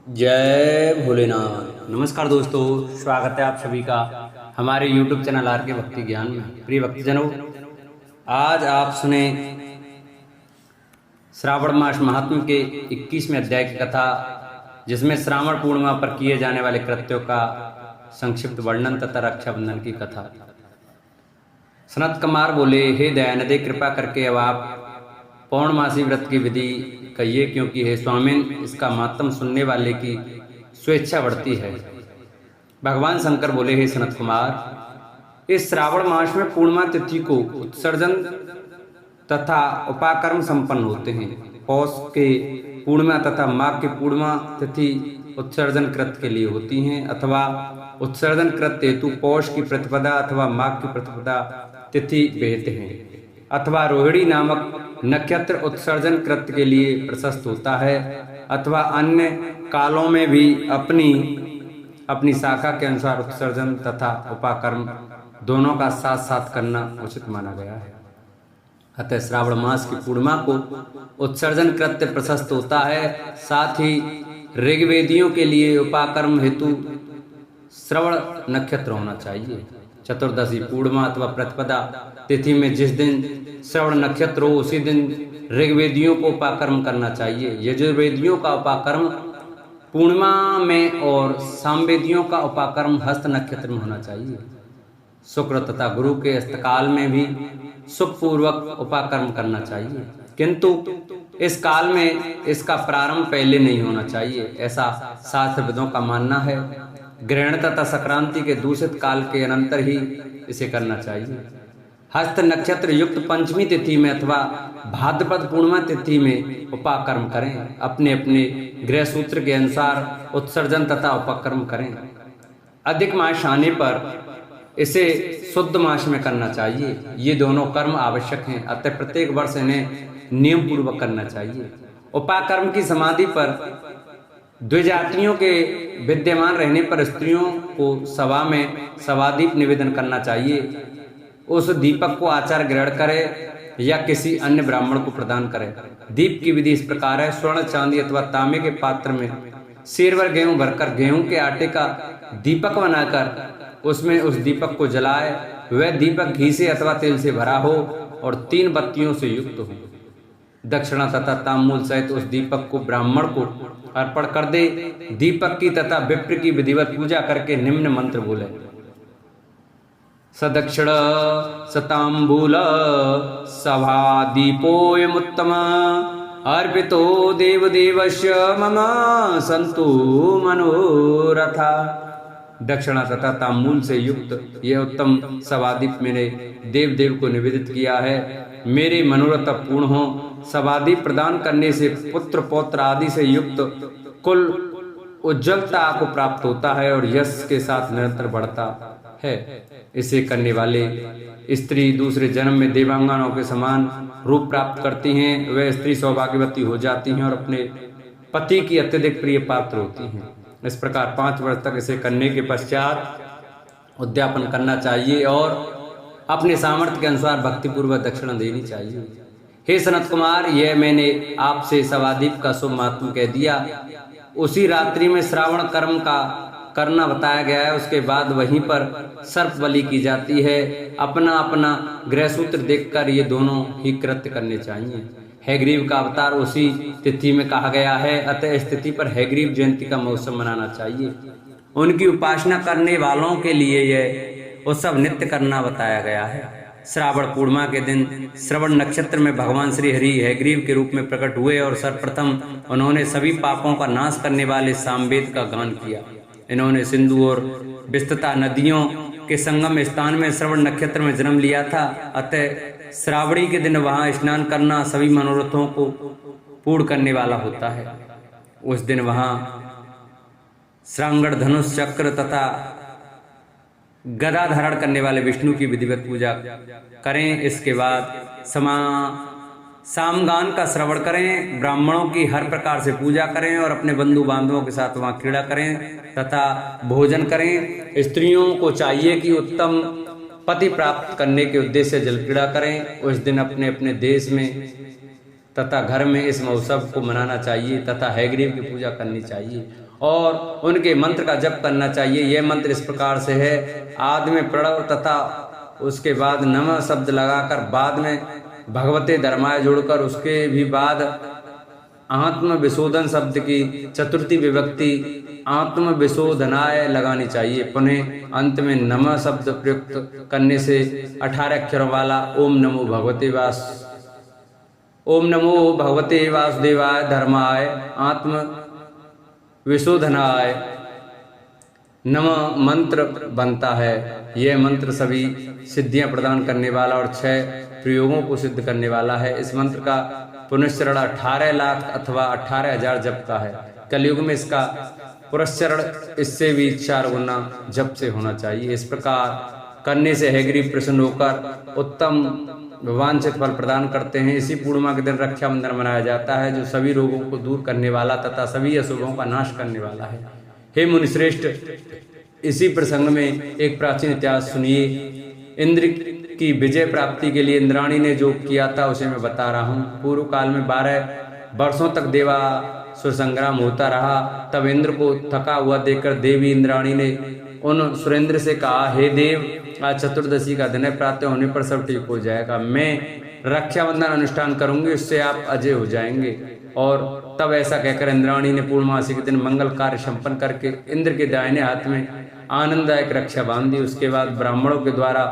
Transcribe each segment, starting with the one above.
जय भोलेनाथ। नमस्कार दोस्तों, स्वागत है आप सभी का हमारे YouTube चैनल आर के भक्ति ज्ञान में। प्रिय भक्तजनों, आज आप सुने श्रावण मास महात्म्य के 21वें अध्याय की कथा, जिसमें श्रावण पूर्णिमा पर किए जाने वाले कृत्यों का संक्षिप्त वर्णन तथा रक्षाबंधन की कथा। सनत कुमार बोले, हे दयानिधे, कृपा करके अब आप पौर्णमासी व्रत की विधि कहिए, क्योंकि हे स्वामिन, इसका मातम सुनने वाले की स्वेच्छा बढ़ती है। भगवान शंकर बोले, हे सनत कुमार, इस श्रावण मास में पूर्णिमा तिथि को उत्सर्जन तथा उपाकर्म संपन्न होते हैं। पौष के पूर्णिमा तथा माघ की पूर्णिमा तिथि उत्सर्जन कृत के लिए होती हैं, अथवा उत्सर्जन कृत हेतु पौष की प्रतिपदा अथवा माघ की प्रतिपदा तिथि बेहते हैं, अथवा रोहिणी नामक नक्षत्र उत्सर्जन कृत्य के लिए प्रशस्त होता है, अथवा अन्य कालों में भी अपनी अपनी शाखा के अनुसार उत्सर्जन तथा उपाकर्म दोनों का साथ साथ करना उचित माना गया है। अतः श्रावण मास की पूर्णिमा को उत्सर्जन कृत्य प्रशस्त होता है। साथ ही ऋग्वेदियों के लिए उपाकर्म हेतु श्रवण नक्षत्र होना चाहिए। चतुर्दशी पूर्णिमा अथवा प्रतिपदा तिथि में जिस दिन श्रवण नक्षत्र हो, उसी दिन ऋग्वेदियों को उपाकर्म करना चाहिए। यजुर्वेदियों का उपाकर्म पूर्णिमा में और सामवेदियों का उपाकर्म हस्त नक्षत्र में होना चाहिए। शुक्र तथा गुरु के अस्तकाल में भी सुखपूर्वक उपाकर्म करना चाहिए, किंतु इस काल में इसका प्रारंभ पहले नहीं होना चाहिए, ऐसा शास्त्रविदों का मानना है। ग्रहण तथा संक्रांति के दूषित काल के अनंतर ही इसे करना चाहिए। हस्त नक्षत्र युक्त पंचमी तिथि में अथवा भाद्रपद पूर्णिमा तिथि में उपाकर्म करें। अपने अपने गृह सूत्र के अनुसार उत्सर्जन तथा उपाकर्म करें। अधिक मास आने पर इसे शुद्ध मास में करना चाहिए। ये दोनों कर्म आवश्यक हैं, अतः प्रत्येक वर्ष इन्हें नियम पूर्वक करना चाहिए। उपाकर्म की समाधि पर द्विजातियों के विद्यमान रहने पर स्त्रियों को सभा में सवादीप निवेदन करना चाहिए। उस दीपक को आचार्य ग्रहण करे या किसी अन्य ब्राह्मण को प्रदान करे। दीप की विधि इस प्रकार है। स्वर्ण, चांदी अथवा तांबे के पात्र में सेरवर गेहूं भरकर गेहूं के आटे का दीपक बनाकर उसमें उस दीपक को जलाए। वह दीपक घी से अथवा तेल से भरा हो और 3 बत्तियों से युक्त हो। दक्षिणा तथा ताम्बूल सहित उस दीपक को ब्राह्मण को अर्पण कर दे। दीपक की तथा विप्र की विधिवत पूजा करके निम्न मंत्र बोले। सदक्षिण सताम्बूल सभा दीपोयमुत्तम अर्पितो देवदेवस्य मम सन्तु मनोरथा। दक्षिणा तथा ताम्बूल से युक्त यह उत्तम सवादीप मैंने देव देव को निवेदित किया है। मेरे मनोरथ पूर्ण हो। सवादीप प्रदान करने से पुत्र पौत्र आदि से युक्त कुल उज्ज्वलता को प्राप्त होता है और यश के साथ निरंतर बढ़ता है। इसे करने वाले स्त्री दूसरे जन्म में देवांगनाओं के समान रूप प्राप्त करती हैं। वह स्त्री सौभाग्यवती हो जाती हैं और अपने पति की अत्यधिक प्रिय पात्र होती हैं। इस प्रकार 5 वर्ष तक इसे करने के पश्चात उद्यापन करना चाहिए और अपने सामर्थ्य के अनुसार भक्तिपूर्वक दक्षिणा देनी चाहिए। हे सनत कुमार, यह मैंने आपसे सवादीप का शुभ महात्म्य कह दिया। उसी रात्रि में श्रावण कर्म का करना बताया गया है। उसके बाद वहीं पर सर्प बलि की जाती है। अपना अपना गृह सूत्र देखकर ये दोनों ही कृत्य करने चाहिए। हैग्रीव का अवतार उसी तिथि में कहा गया है, अतः इस तिथि पर हैग्रीव जयंती का महोत्सव मनाना चाहिए। उनकी उपासना करने वालों के लिए यह उत्सव नित्य करना बताया गया है। श्रावण पूर्णिमा के दिन श्रवण नक्षत्र में भगवान श्री हरि हैग्रीव के रूप में प्रकट हुए और सर्वप्रथम उन्होंने सभी पापों का नाश करने वाले सामवेद का गान किया। इन्होंने सिंधु और विस्तृता नदियों के संगम स्थान में श्रवण नक्षत्र में जन्म लिया था। अतः श्रावणी के दिन वहां स्नान करना सभी मनोरथों को पूर्ण करने वाला होता है। उस दिन वहां श्रांगण, धनुष, चक्र तथा गदा धारण करने वाले विष्णु की विधिवत पूजा करें। इसके बाद सामगान का श्रवण करें, ब्राह्मणों की हर प्रकार से पूजा करें और अपने बंधु बांधवों के साथ वहां क्रीड़ा करें तथा भोजन करें। स्त्रियों को चाहिए कि उत्तम पति प्राप्त करने के उद्देश्य से जल क्रीड़ा करें। उस दिन अपने अपने देश में तथा घर में इस महोत्सव को मनाना चाहिए तथा हैग्रीव की पूजा करनी चाहिए। और उनके मंत्र का जप करना चाहिए। यह मंत्र इस प्रकार से है, आदि में प्रणव तथा उसके बाद नमः शब्द लगाकर बाद में भगवते धर्माय जोड़कर उसके भी बाद आत्म विशोधन शब्द की चतुर्थी विभक्ति आत्म विशोधनाय लगानी चाहिए। पुनः अंत में नमः शब्द प्रयुक्त करने से 18 अक्षरों वाला ओम नमो भगवते वासुदेवाय धर्माय आत्म विशोधनाय नमः मंत्र बनता है। यह मंत्र सभी सिद्धियां प्रदान करने वाला और 6 प्रयोगों को सिद्ध करने वाला है। इस मंत्र का पुनश्चरण 18 लाख अथवा 18,000 जप का है। कलयुग में इसका पुनश्चरण इससे भी 4 गुना जप से होना चाहिए। इस प्रकार करने से हयग्रीव प्रसन्न होकर उत्तम वांछित फल प्रदान करते हैं। इसी पूर्णिमा के दिन रक्षाबंधन मनाया जाता है, जो सभी रोगों को दूर करने वाला तथा सभी अशुभों का नाश करने वाला है। हे मुनिश्रेष्ठ, इसी प्रसंग में एक प्राचीन इतिहास सुनिए। इंद्र की विजय प्राप्ति के लिए इंद्राणी ने जो किया था उसे मैं बता रहा हूँ। पूर्व काल में 12 वर्षों तक देवासुर संग्राम होता रहा। तब इंद्र को थका हुआ देखकर देवी इंद्राणी ने उन सुरेंद्र से कहा, हे देव, आज चतुर्दशी का दिन है, प्रातः होने पर सब ठीक हो जाएगा। मैं रक्षाबंधन अनुष्ठान करूंगी, उससे आप अजय हो जाएंगे। और तब ऐसा कहकर इंद्राणी ने पूर्णमासी के दिन मंगल कार्य संपन्न करके इंद्र के दाहिने हाथ में आनंददायक रक्षा बांध दी। उसके बाद ब्राह्मणों के द्वारा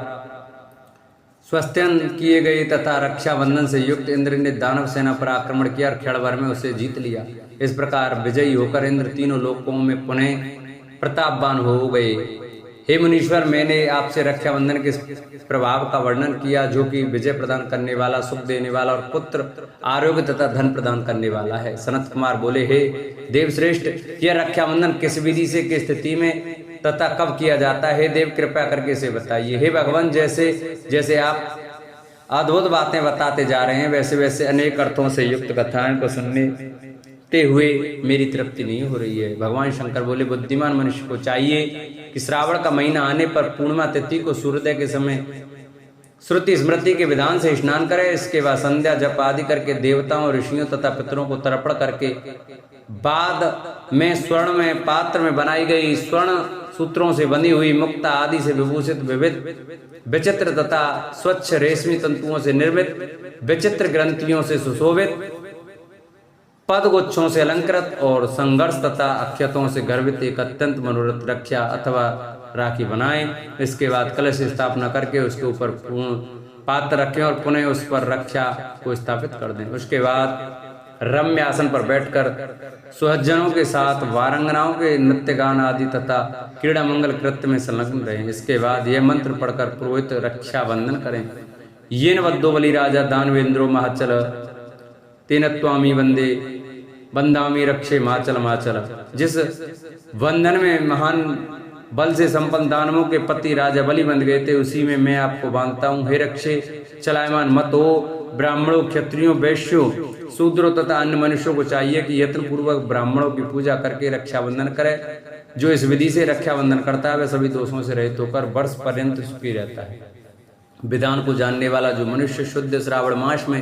स्वस्थ्यन किए गए तथा रक्षाबंधन से युक्त इंद्र ने दानव सेना पर आक्रमण किया और क्षण भर में उसे जीत लिया। इस प्रकार विजयी होकर इंद्र तीनों लोकों में पुनः प्रतापवान हो गए। हे मुनीश्वर, मैंने आपसे रक्षाबंधन के प्रभाव का वर्णन किया, जो कि विजय प्रदान करने वाला, सुख देने वाला और पुत्र, आरोग्य तथा धन प्रदान करने वाला है। सनत कुमार बोले, हे देवश्रेष्ठ, यह रक्षाबंधन किस विधि से, किस स्थिति में तथा कब किया जाता है? हे देव, कृपया करके इसे बताइए। हे भगवान, जैसे जैसे आप अद्भुत बातें बताते जा रहे हैं, वैसे वैसे अनेक अर्थों से युक्त कथाएं को सुनते हुए मेरी तृप्ति नहीं हो रही है। भगवान शंकर बोले, बुद्धिमान मनुष्य को चाहिए कि श्रावण का महीना आने पर पूर्णिमा तिथि को सूर्योदय के समय श्रुति स्मृति के विधान से स्नान करे। इसके बाद संध्या जप आदि करके देवताओं, ऋषियों तथा पितरों को तर्पण करके बाद में स्वर्ण में पात्र में बनाई गई स्वर्ण सूत्रों से बनी हुई मुक्ता आदि से विभूषित विविध विचित्र तथा स्वच्छ रेशमी तंतुओं से निर्मित विचित्र ग्रंथियों से सुशोभित पदगुच्छों से अलंकृत और संघर्ष तथा अक्षतों से गर्भित एक अत्यंत मनोरथ रक्षा अथवा राखी बनाएं। इसके बाद कलश स्थापना करके उसके ऊपर पात्र रखें और पुनः उस पर रक्षा को स्थापित कर दें। उसके बाद रम्य आसन पर बैठकर सुहज्जनों के साथ वारंगनाओं के नृत्य गान आदि तथा क्रीड़ा मंगल कृत्य में संलग्न रहें। इसके बाद यह मंत्र पढ़कर पुरोहित रक्षाबंधन करें। येन बद्धो बलि राजा दानवेंद्रो महाचल तेन त्वामी वंदे बंदामी रक्षे माचल माचल। जिस बंधन में महान बल से संपन्न दानवों के पति राजा बलि बंध गए थे, उसी में मैं आपको बांधता हूँ। हे रक्षे चलायमान मत हो। ब्राह्मणों, क्षत्रियों, वैश्यों, शूद्रों तथा अन्य मनुष्यों को चाहिए कि यत्न पूर्वक ब्राह्मणों की पूजा करके रक्षाबंधन करे। जो इस विधि से रक्षाबंधन करता है वह सभी दोषों से रहित होकर वर्ष पर्यंत सुखी रहता है। विधान को जानने वाला जो मनुष्य शुद्ध श्रावण मास में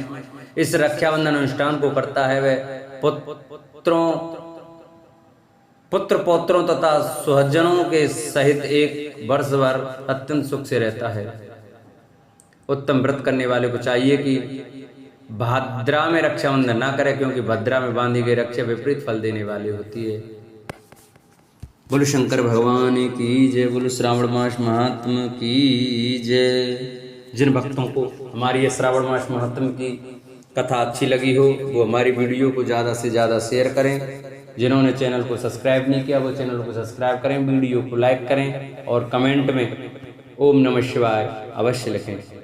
इस रक्षाबंधन अनुष्ठान को करता है वह पुत्र पौत्रों तथा सुहज्जनों के सहित एक वर्ष भर अत्यंत सुख से रहता है। उत्तम व्रत करने वाले को चाहिए कि भाद्रा में रक्षाबंधन ना करे, क्योंकि भद्रा में बांधी गई रक्षा विपरीत फल देने वाली होती है। बोलो शंकर भगवान की जय, बोलो श्रावण मास महात्म की जय। जिन भक्तों को हमारी ये श्रावण मास महात्म की कथा अच्छी लगी हो वो हमारी वीडियो को ज़्यादा से ज़्यादा शेयर करें। जिन्होंने चैनल को सब्सक्राइब नहीं किया वो चैनल को सब्सक्राइब करें, वीडियो को लाइक करें और कमेंट में ओम नमः शिवाय अवश्य लिखें।